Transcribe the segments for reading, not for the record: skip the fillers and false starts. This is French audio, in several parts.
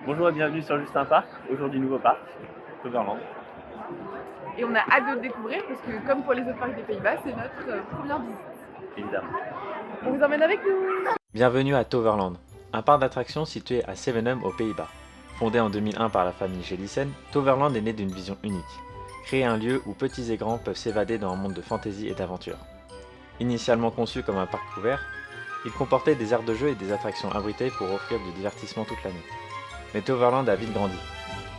Bonjour et bienvenue sur Juste un Parc, aujourd'hui nouveau parc, Toverland. Et on a hâte de le découvrir parce que comme pour les autres parcs des Pays-Bas, c'est notre première visite. Évidemment. On vous emmène avec nous. Bienvenue à Toverland, un parc d'attractions situé à Zevenum aux Pays-Bas. Fondé en 2001 par la famille Gelissen, Toverland est né d'une vision unique. Créer un lieu où petits et grands peuvent s'évader dans un monde de fantaisie et d'aventure. Initialement conçu comme un parc couvert, il comportait des aires de jeu et des attractions abritées pour offrir du divertissement toute l'année. Mais Toverland a vite grandi.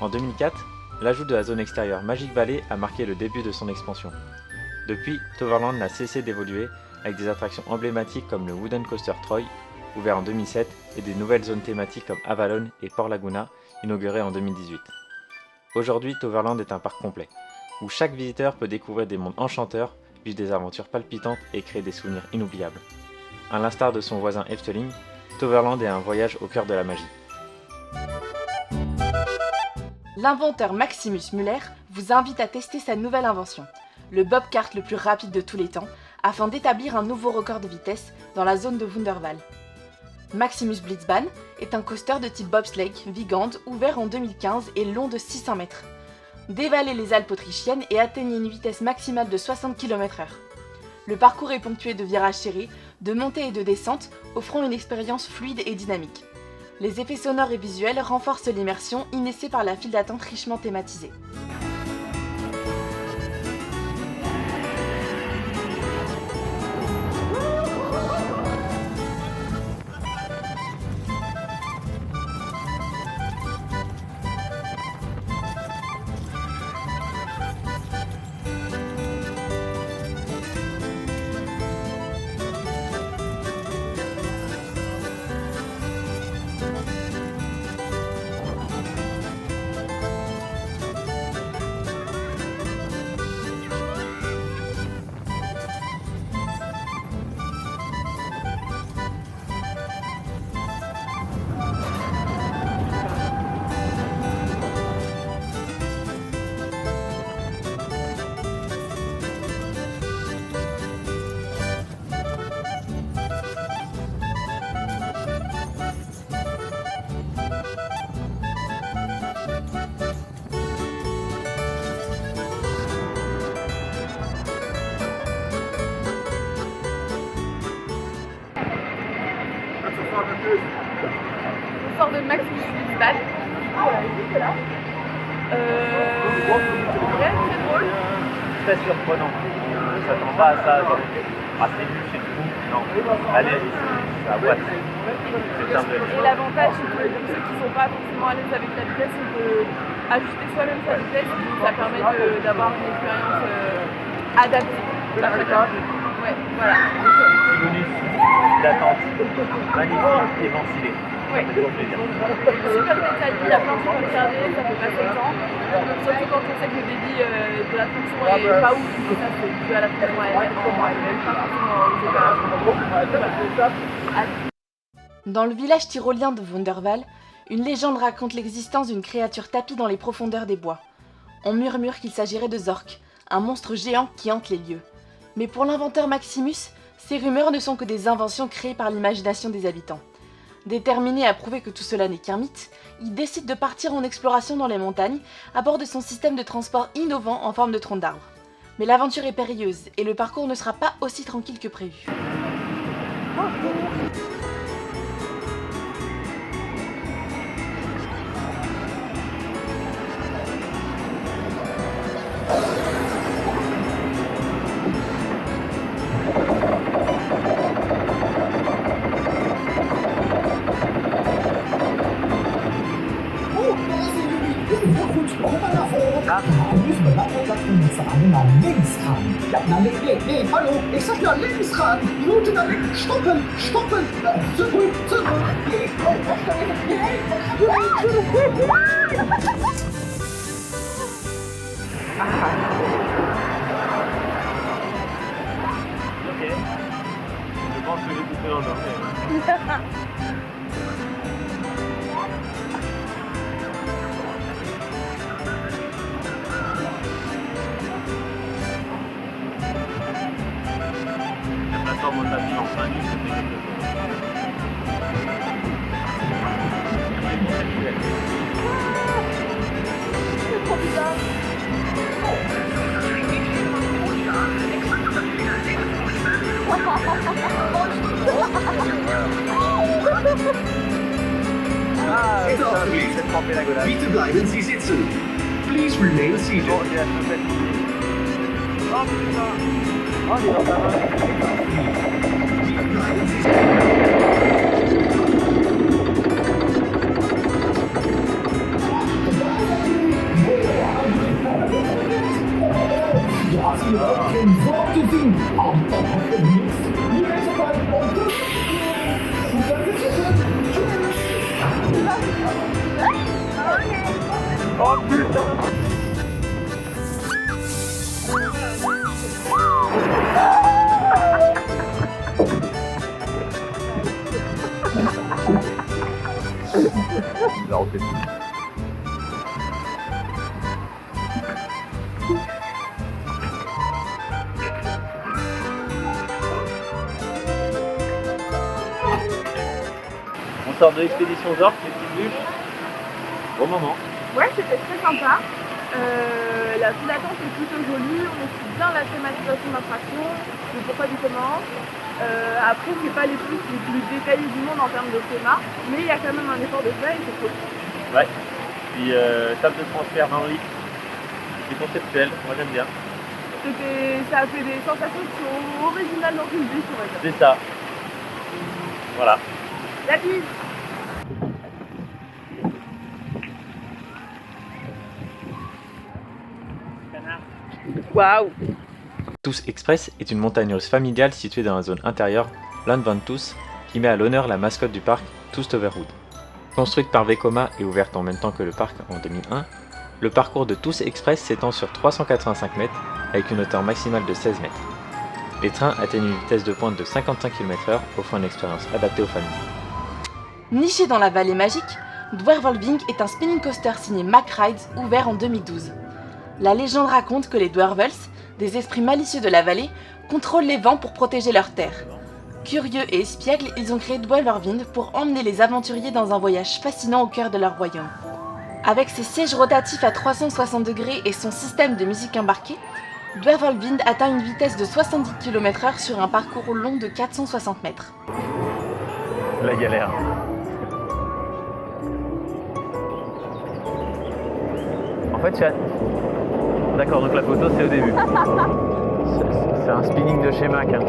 En 2004, l'ajout de la zone extérieure Magic Valley a marqué le début de son expansion. Depuis, Toverland n'a cessé d'évoluer avec des attractions emblématiques comme le Wooden Coaster Troy, ouvert en 2007, et des nouvelles zones thématiques comme Avalon et Port Laguna, inaugurées en 2018. Aujourd'hui, Toverland est un parc complet, où chaque visiteur peut découvrir des mondes enchanteurs, vivre des aventures palpitantes et créer des souvenirs inoubliables. À l'instar de son voisin Efteling, Toverland est un voyage au cœur de la magie. L'inventeur Maximus Müller vous invite à tester sa nouvelle invention, le bobkart le plus rapide de tous les temps, afin d'établir un nouveau record de vitesse dans la zone de Wunderwall. Maximus Blitzbahn est un coaster de type bobsleigh Vigand ouvert en 2015 et long de 600 mètres. Dévalez les Alpes autrichiennes et atteignez une vitesse maximale de 60 km/h. Le parcours est ponctué de virages serrés, de montées et de descentes, offrant une expérience fluide et dynamique. Les effets sonores et visuels renforcent l'immersion initiée par la file d'attente richement thématisée. On sort de Maximus Blitzbahn. Voilà, juste là. Très drôle. Très surprenant. On ne s'attend pas à ça. Genre, c'est nul, c'est fou. Non, allez, c'est à boîte. C'est un peu. Et l'avantage, c'est que pour ceux qui ne sont pas forcément à l'aise avec la vitesse, on peut ajuster soi-même sa vitesse. Donc ça permet d'avoir une expérience adaptée. Ouais, voilà. Petit bonus d'attente. Magnifique et ventilé. Ouais. Ça fait toujours plaisir. Super détaillé, il y a plein de trucs à regarder, ça fait passer le temps. Surtout quand on sait que le débit de l'attraction est pas ouf, mais ça c'est dû à l'attraction elle-même, pas forcément aux opérations. Dans le village tyrolien de Wunderwall, une légende raconte l'existence d'une créature tapie dans les profondeurs des bois. On murmure qu'il s'agirait de Zork, un monstre géant qui hante les lieux. Mais pour l'inventeur Maximus, ces rumeurs ne sont que des inventions créées par l'imagination des habitants. Déterminé à prouver que tout cela n'est qu'un mythe, il décide de partir en exploration dans les montagnes à bord de son système de transport innovant en forme de tronc d'arbre. Mais l'aventure est périlleuse et le parcours ne sera pas aussi tranquille que prévu. Links ran. Ja, nee, hallo, ich sag ja links ran. Minute nach links, stoppen, zurück. Nee, Ok. Je pense que j'ai tout fait dans le journée. La plateforme au tapis en 5 minutes, c'était quelque chose. tremper la godasse. Bitte bleiben Sie sitzen. Please remain seated. Bon, j'ai la chaussette ici. Oh putain. Oh, il est dans ta main. Bitte bleiben Sie sitzen. Ja, Sie haben Worte sind, aber nichts. Hier ist aber ein Punkt. Oh putain. Il va rentrer dessus. On sort de l'expédition Zork, les petites bûches. Bon moment. Ouais, c'était très sympa. La file d'attente est plutôt jolie, on explique bien la thématisation de l'attraction, le pourquoi du comment. Après, c'est pas les plus détaillés du monde en termes de schéma, mais il y a quand même un effort de fait et c'est cool. Ouais. Puis table de transfert dans le lit. C'est conceptuel, moi j'aime bien. Ça a fait des sensations qui sont originales dans une vie, on va dire. C'est ça. Voilà. La bise. Waouh. Tous Express est une montagne russe familiale située dans la zone intérieure, Land Van Tous, qui met à l'honneur la mascotte du parc, Toast Over Wood. Construite par Vekoma et ouverte en même temps que le parc en 2001, le parcours de Tous Express s'étend sur 385 mètres avec une hauteur maximale de 16 mètres. Les trains atteignent une vitesse de pointe de 55 km/h, offrant une expérience adaptée aux familles. Niché dans la vallée magique, Dwarvolving est un spinning coaster signé Mack Rides ouvert en 2012. La légende raconte que les Dwarvels, des esprits malicieux de la vallée, contrôlent les vents pour protéger leurs terres. Curieux et espiègles, ils ont créé Dwarvolving pour emmener les aventuriers dans un voyage fascinant au cœur de leur royaume. Avec ses sièges rotatifs à 360 degrés et son système de musique embarquée, Dwarvolving atteint une vitesse de 70 km/h sur un parcours long de 460 mètres. La galère. En fait, chat. D'accord, donc la photo c'est au début. C'est un spinning de chez Mac. Hein.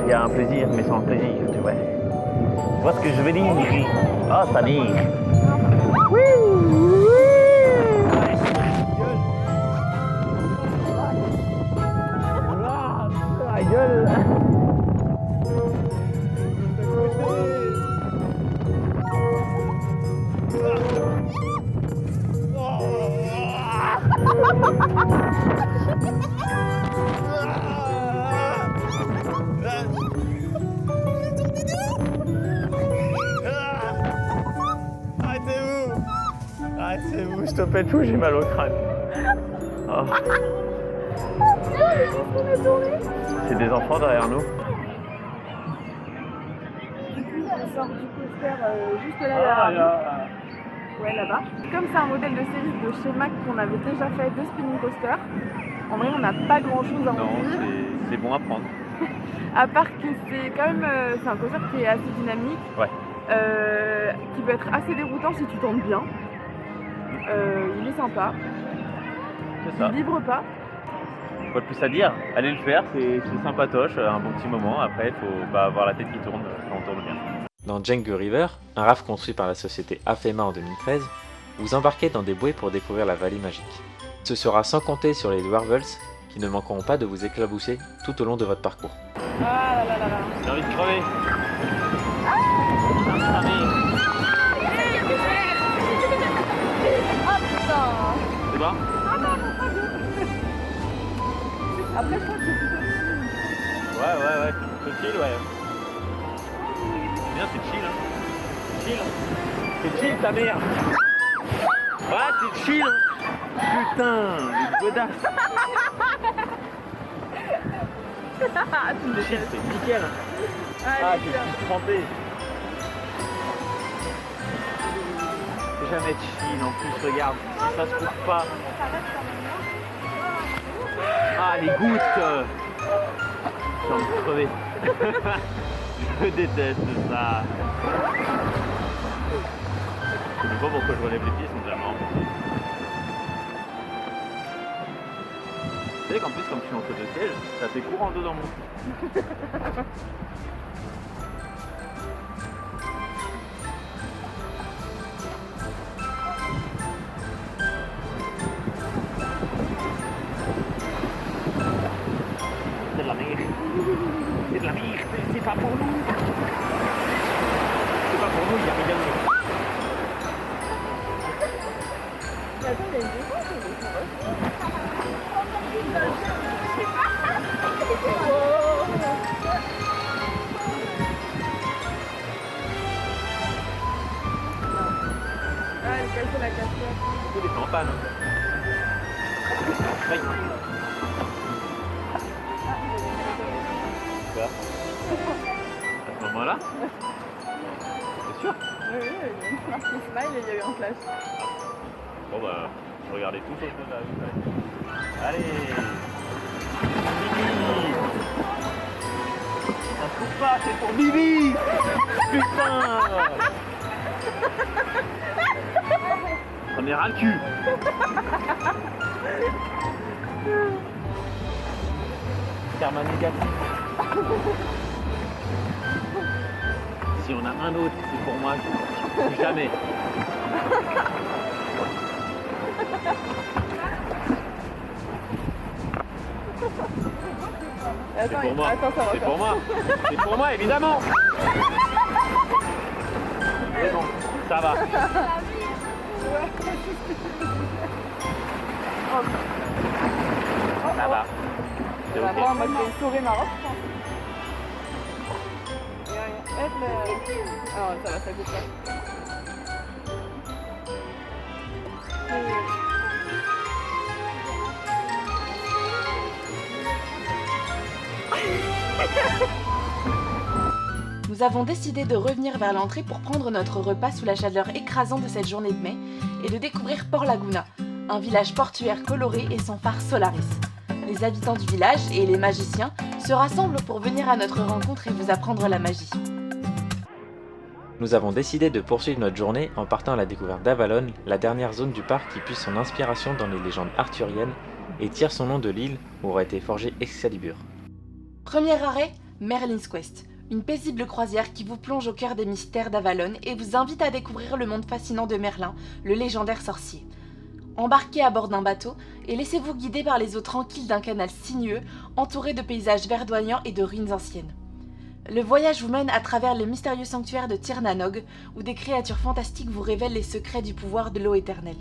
Il y a un plaisir, mais sans le plaisir, tu vois. Tu vois ce que je veux dire? Ah, ça dit. La gueule. Arrêtez-vous, stoppez tout, j'ai mal au crâne. Oh. C'est des enfants derrière nous. On sort du coaster juste là. Ouais, là-bas. Comme c'est un modèle de série de chez Mack qu'on avait déjà fait deux spinning coasters, en vrai on n'a pas grand chose à en Non, dire. c'est bon à prendre. À part que c'est quand même c'est un coaster qui est assez dynamique, Ouais. qui peut être assez déroutant si tu tournes bien. Il est sympa, C'est ça. il vibre pas. Quoi de plus à dire? Allez le faire, c'est sympatoche, un bon petit moment. Après, il faut avoir la tête qui tourne quand on tourne bien. Dans Django River, un raft construit par la société Afema en 2013, vous embarquez dans des bouées pour découvrir la vallée magique. Ce sera sans compter sur les Dwarvels qui ne manqueront pas de vous éclabousser tout au long de votre parcours. Ah là là là là. J'ai envie de crever. Ah putain. C'est bon? Après je crois que c'est plutôt Ouais. C'est chill, ouais. C'est bien, c'est chill, hein. Chill. C'est chill, ta mère. Ouais, c'est chill. Putain, une godasse. C'est chill, c'est nickel. Ah, j'ai tout trempé. C'est jamais chill en plus, regarde. Ça se coupe pas. Ah, les gouttes. J'ai envie de crever. Je déteste ça. sais pas pourquoi je relève les pieds, ils sont déjà marrants. Tu sais qu'en plus, comme je suis entre deux sièges, ça fait courant d'eau dans mon cul. C'est de la merde. C'est de la merde. C'est pas pour nous. C'est pas pour nous, il y a rien de nous. Attends, il y a une défense, ah, elle casse la casquette. Il est en panne. Aïe. Quoi? À ce moment-là? C'est sûr? Oui, il y a eu une marque smile et il y a eu un flash. Bon bah, je regardais tout sauf là. Allez! Bibi! Ça se trouve pas, c'est pour Bibi! Putain! Ça m'est ras le cul! Karma négatif. Si on a un autre, c'est pour moi. Plus jamais. C'est Attends, pour moi. attends, ça va. C'est pour moi. C'est pour moi, évidemment. C'est bon, ça va. Ça va. C'est ok. Moi, je vais sauver ma robe, je pense. Hop là. Ah, ça va, ça goûte pas. Nous avons décidé de revenir vers l'entrée pour prendre notre repas sous la chaleur écrasante de cette journée de mai et de découvrir Port Laguna, un village portuaire coloré et son phare Solaris. Les habitants du village et les magiciens se rassemblent pour venir à notre rencontre et vous apprendre la magie. Nous avons décidé de poursuivre notre journée en partant à la découverte d'Avalon, la dernière zone du parc qui puise son inspiration dans les légendes arthuriennes et tire son nom de l'île où aurait été forgé Excalibur. Premier arrêt, Merlin's Quest, une paisible croisière qui vous plonge au cœur des mystères d'Avalon et vous invite à découvrir le monde fascinant de Merlin, le légendaire sorcier. Embarquez à bord d'un bateau et laissez-vous guider par les eaux tranquilles d'un canal sinueux entouré de paysages verdoyants et de ruines anciennes. Le voyage vous mène à travers le mystérieux sanctuaire de Tir Na Nog où des créatures fantastiques vous révèlent les secrets du pouvoir de l'eau éternelle.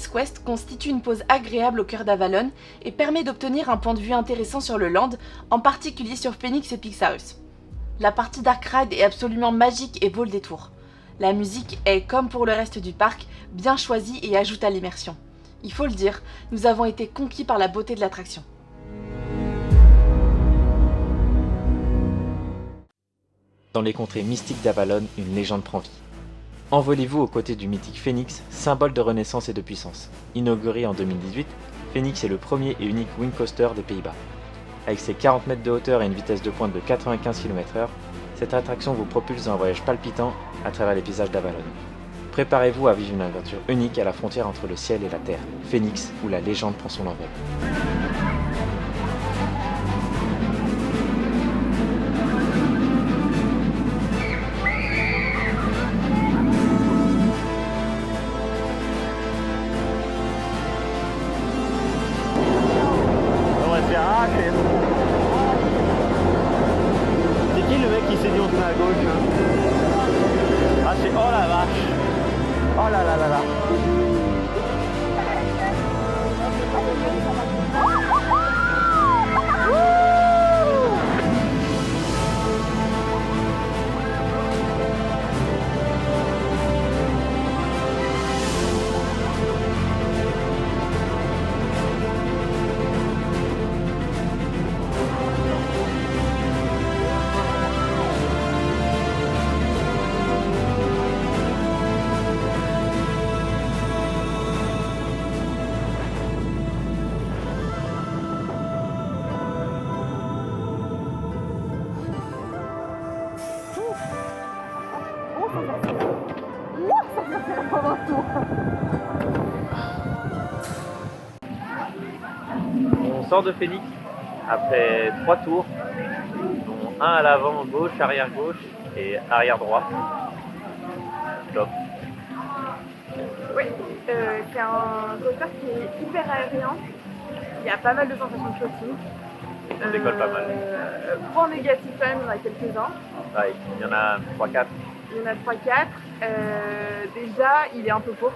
Phoenix Quest constitue une pause agréable au cœur d'Avalon et permet d'obtenir un point de vue intéressant sur le land, en particulier sur Phoenix et Pixarus. La partie Dark Ride est absolument magique et vaut le détour. La musique est, comme pour le reste du parc, bien choisie et ajoute à l'immersion. Il faut le dire, nous avons été conquis par la beauté de l'attraction. Dans les contrées mystiques d'Avalon, une légende prend vie. Envolez-vous aux côtés du mythique Phoenix, symbole de renaissance et de puissance. Inauguré en 2018, Phoenix est le premier et unique wing coaster des Pays-Bas. Avec ses 40 mètres de hauteur et une vitesse de pointe de 95 km/h, cette attraction vous propulse dans un voyage palpitant à travers les paysages d'Avalon. Préparez-vous à vivre une aventure unique à la frontière entre le ciel et la terre, Phoenix, où la légende prend son envol. On va se faire arracher. C'est qui le mec qui s'est dit on se met à gauche hein? Ah c'est... Oh la vache. Oh là là là là. On sort de Phoenix après 3 tours, dont un à l'avant gauche, arrière gauche et arrière droit. Top. Oui, c'est un coaster qui est hyper aérien. Il y a pas mal de sensations de flotting. On décolle pas mal. Point négatif quand même, il y en a quelques-uns. Ouais, il y en a 3-4. Il y en a 3-4. Déjà, il est un peu court.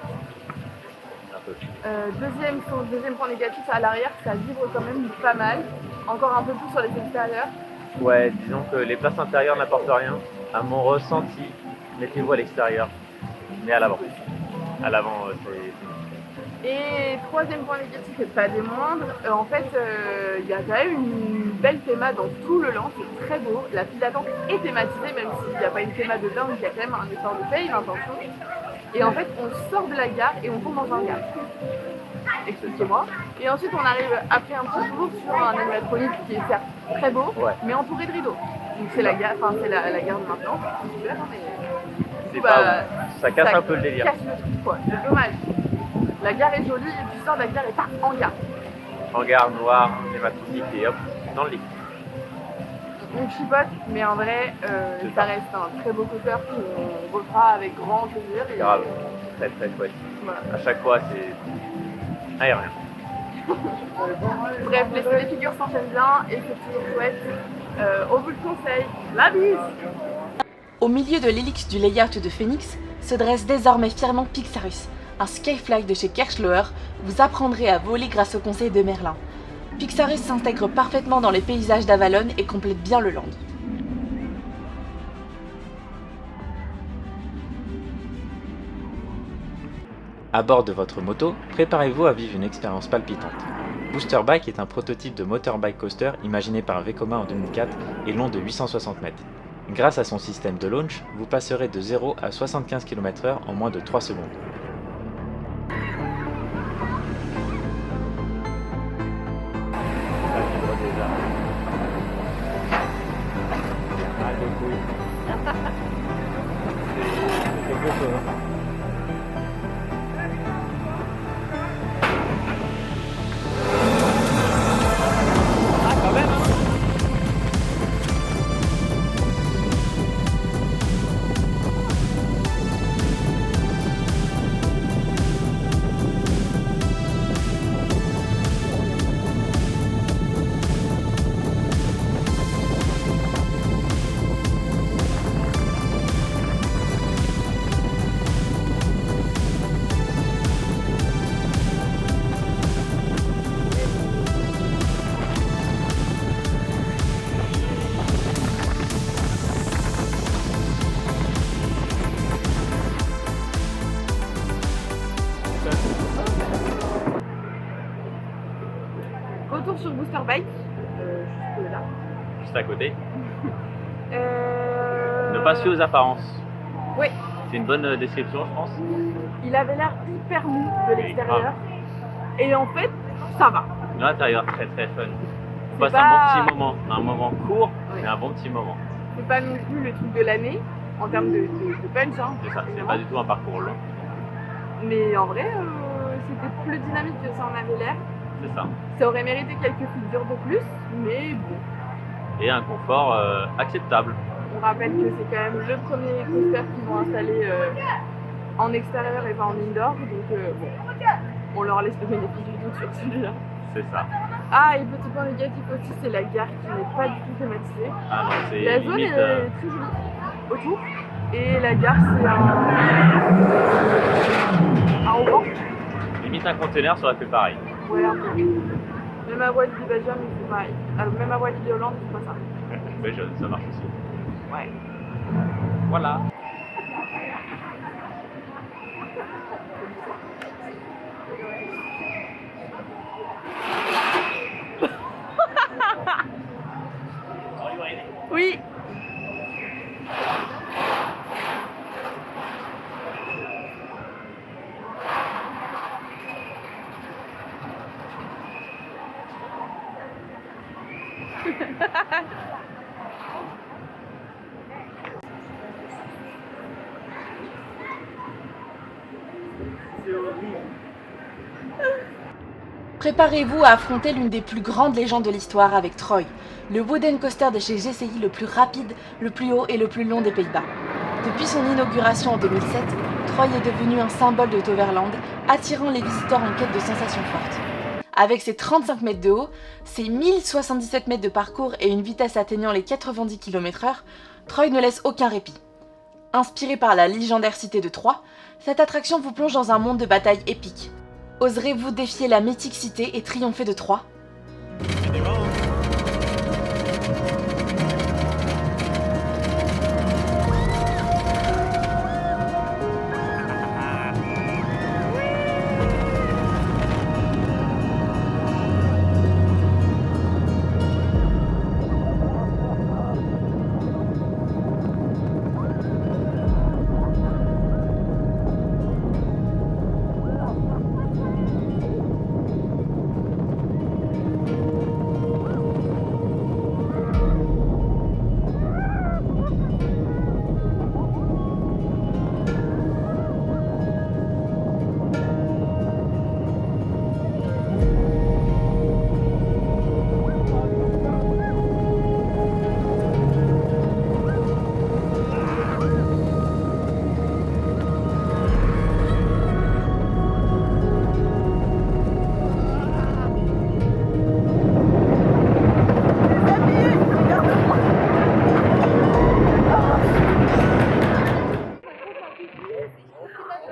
Un peu. Deuxième point négatif, à l'arrière, ça vibre quand même pas mal. Encore un peu plus sur les extérieurs. Ouais, disons que les places intérieures n'apportent rien. À mon ressenti, mettez-vous à l'extérieur, mais à l'avant. À l'avant, c'est... Et troisième point négatif, et pas des moindres, en fait, il y a quand même une belle théma dans tout le land, c'est très beau. La file d'attente est thématisée, même s'il n'y a pas une théma de dingue, il y a quand même un effort de paye, l'intention. Et en fait, on sort de la gare et on tombe dans un gare. Expliquez-moi. Et ensuite, on arrive après un petit tour sur un animatronique qui est certes très beau, Ouais. mais entouré de rideaux. Donc c'est la gare, enfin c'est la gare de maintenant, c'est super, mais C'est bah, pas ouf. Ça casse un peu le délire. casse le truc, quoi. C'est dommage. La gare est jolie et tu sors de la gare et paf, en gare. Hangar noir, thématique et hop, dans le lit. On chipote, mais en vrai, C'est ça ça. reste un très beau coaster qu'on refera avec grand plaisir. Et, Grave. Très très chouette. voilà. À chaque fois, c'est aérien. Bref, les figures s'enchaînent bien et c'est toujours chouette. Au bout de conseil, la bise! Au milieu de l'hélix du layout de Phoenix se dresse désormais fièrement Pixarus, un skyfly de chez Kirchloer où vous apprendrez à voler grâce au conseil de Merlin. Pixarus s'intègre parfaitement dans les paysages d'Avalon et complète bien le land. À bord de votre moto, préparez-vous à vivre une expérience palpitante. Booster Bike est un prototype de motorbike coaster imaginé par Vekoma en 2004 et long de 860 mètres. Grâce à son système de launch, vous passerez de 0 à 75 km/h en moins de 3 secondes. C'est quelque chose. Ah, quand même, hein. Retour sur Booster Bike, juste là. Juste à côté. Ne pas se fier aux apparences. Oui. C'est une bonne description, je pense. Il avait l'air hyper mou de l'extérieur. Et en fait, ça va. L'intérieur, très très fun. On C'est passe pas- un bon petit moment. Un moment court, Oui. mais un bon petit moment. C'est pas non plus le truc de l'année, en termes de punch. Hein, C'est ça, c'est évidemment. pas du tout un parcours long. Mais en vrai, c'était plus dynamique que ça en avait l'air. C'est ça. Ça aurait mérité quelques figures de plus, mais bon. Et un confort acceptable. On rappelle que c'est quand même le premier coaster qu'ils vont installer en extérieur et pas en indoor. Donc bon, on leur laisse le bénéfice du doute sur celui-là. C'est ça. Ah, et petit point négatif aussi, c'est la gare qui n'est pas du tout thématisée. Ah non, c'est La zone limite, est très jolie autour. Et la gare, c'est un auvent. limite un container, ça aurait fait pareil. Ouais, un peu. Même à Walibi Belgium, c'est pareil. Alors, même à Walibi Hollande, c'est pas ça. Mais ça marche aussi. Ouais. Voilà. Oui. Préparez-vous à affronter l'une des plus grandes légendes de l'histoire avec Troy, le wooden coaster de chez GCI le plus rapide, le plus haut et le plus long des Pays-Bas. Depuis son inauguration en 2007, Troy est devenu un symbole de Toverland, attirant les visiteurs en quête de sensations fortes. Avec ses 35 mètres de haut, ses 1077 mètres de parcours et une vitesse atteignant les 90 km/h, Troy ne laisse aucun répit. Inspiré par la légendaire cité de Troie, cette attraction vous plonge dans un monde de batailles épiques. Oserez-vous défier la mythique cité et triompher de Troie ?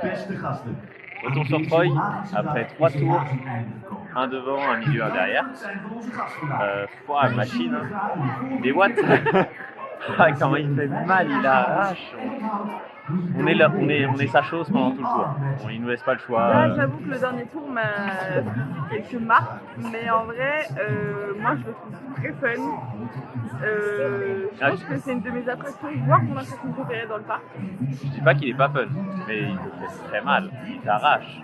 Beste gasten. Retour sur Troy, après 3 tours, un devant, un milieu, un derrière. Fois machine, hein. Des watts. Ah, comment il fait mal, il arrache. On est sa chose pendant tout le tour. Bon, il nous laisse pas le choix. Là, j'avoue que le dernier tour m'a fait quelques marques, mais en vrai, moi je le trouve très fun. Je pense que c'est une de mes attractions, voire mon attraction préférée dans le parc. Je dis pas qu'il est pas fun, mais il te fait très mal, il t'arrache.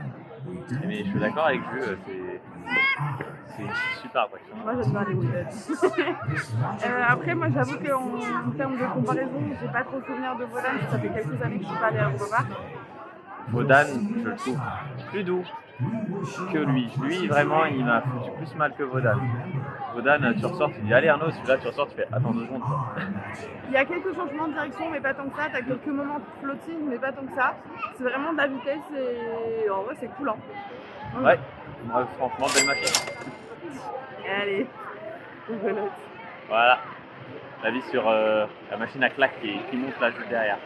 Mais je suis d'accord avec Jules, c'est une super attraction. Moi j'aime bien les wooden. Après, moi j'avoue qu'en termes de comparaison, j'ai pas trop souvenir de Vodan, ça fait quelques années que je suis pas allée à Europark. Wodan, je le trouve plus doux que lui. Lui, vraiment, il m'a foutu plus mal que Wodan. Wodan, tu ressors, tu dis allez Arnaud, celui-là tu ressors, tu fais attends 2 secondes. Il y a quelques changements de direction, mais pas tant que ça. T'as quelques moments de floating, mais pas tant que ça. C'est vraiment de la vitesse et en vrai c'est cool. Hein. Ouais, franchement, belle machine. Allez, rebelote. Voilà, la vie sur la machine à claque qui monte là juste derrière.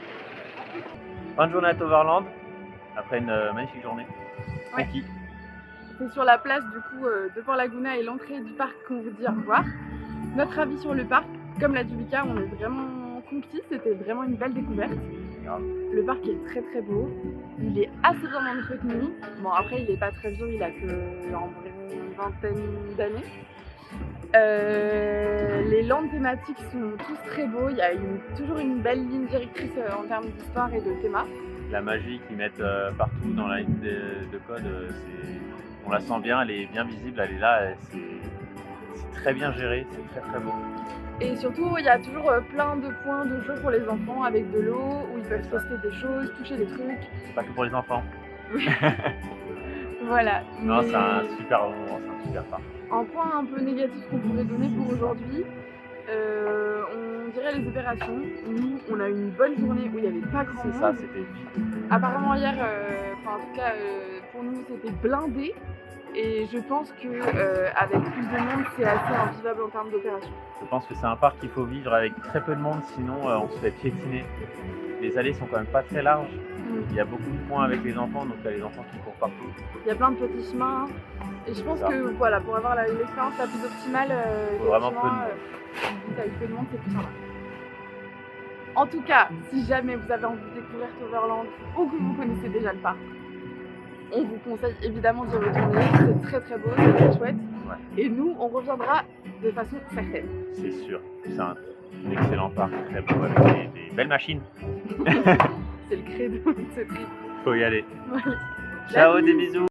Fin de journée à Toverland, après une magnifique journée. Ouais. Conquis. C'est sur la place du coup de Port Laguna et l'entrée du parc qu'on vous dit au revoir. Notre avis sur le parc, comme l'a dit Lucas, on est vraiment conquis, c'était vraiment une belle découverte. Le parc est très très beau, il est assez bien entretenu. Bon après il est pas très vieux, il a que environ une vingtaine d'années. Les lands thématiques sont tous très beaux, il y a toujours une belle ligne directrice en termes d'histoire et de théma. La magie qu'ils mettent partout dans la ligne de code, on la sent bien, elle est bien visible, elle est là, c'est très bien géré, c'est très beau. Et surtout, il y a toujours plein de points de jeu pour les enfants avec de l'eau, où ils peuvent tester des choses, toucher des trucs. C'est pas que pour les enfants. Voilà. Non, Mais c'est un super moment, c'est un super parc. un point un peu négatif qu'on pourrait donner pour aujourd'hui, on dirait les opérations. Nous, on a eu une bonne journée où il n'y avait pas grand monde. C'est ça, c'était vite. Apparemment hier, en tout cas pour nous, c'était blindé. Et je pense que avec plus de monde, c'est assez invivable en termes d'opération. Je pense que c'est un parc qu'il faut vivre avec très peu de monde, sinon on se fait piétiner. Les allées sont quand même pas très larges. Il y a beaucoup de points avec les enfants, donc il y a les enfants qui courent partout. Il y a plein de petits chemins. Et je pense que voilà, pour avoir l'expérience la plus optimale, faut vraiment peu de monde. Avec peu de monde, c'est plus sympa. En tout cas, si jamais vous avez envie de découvrir Toverland ou que vous connaissez déjà le parc, on vous conseille évidemment d'y retourner. C'est très beau, c'est très chouette. Ouais. Et nous, on reviendra de façon certaine. C'est sûr, c'est un excellent parc, très beau, avec des belles machines. C'est le credo de ce trip. Faut y aller. Voilà. Ciao, des bisous.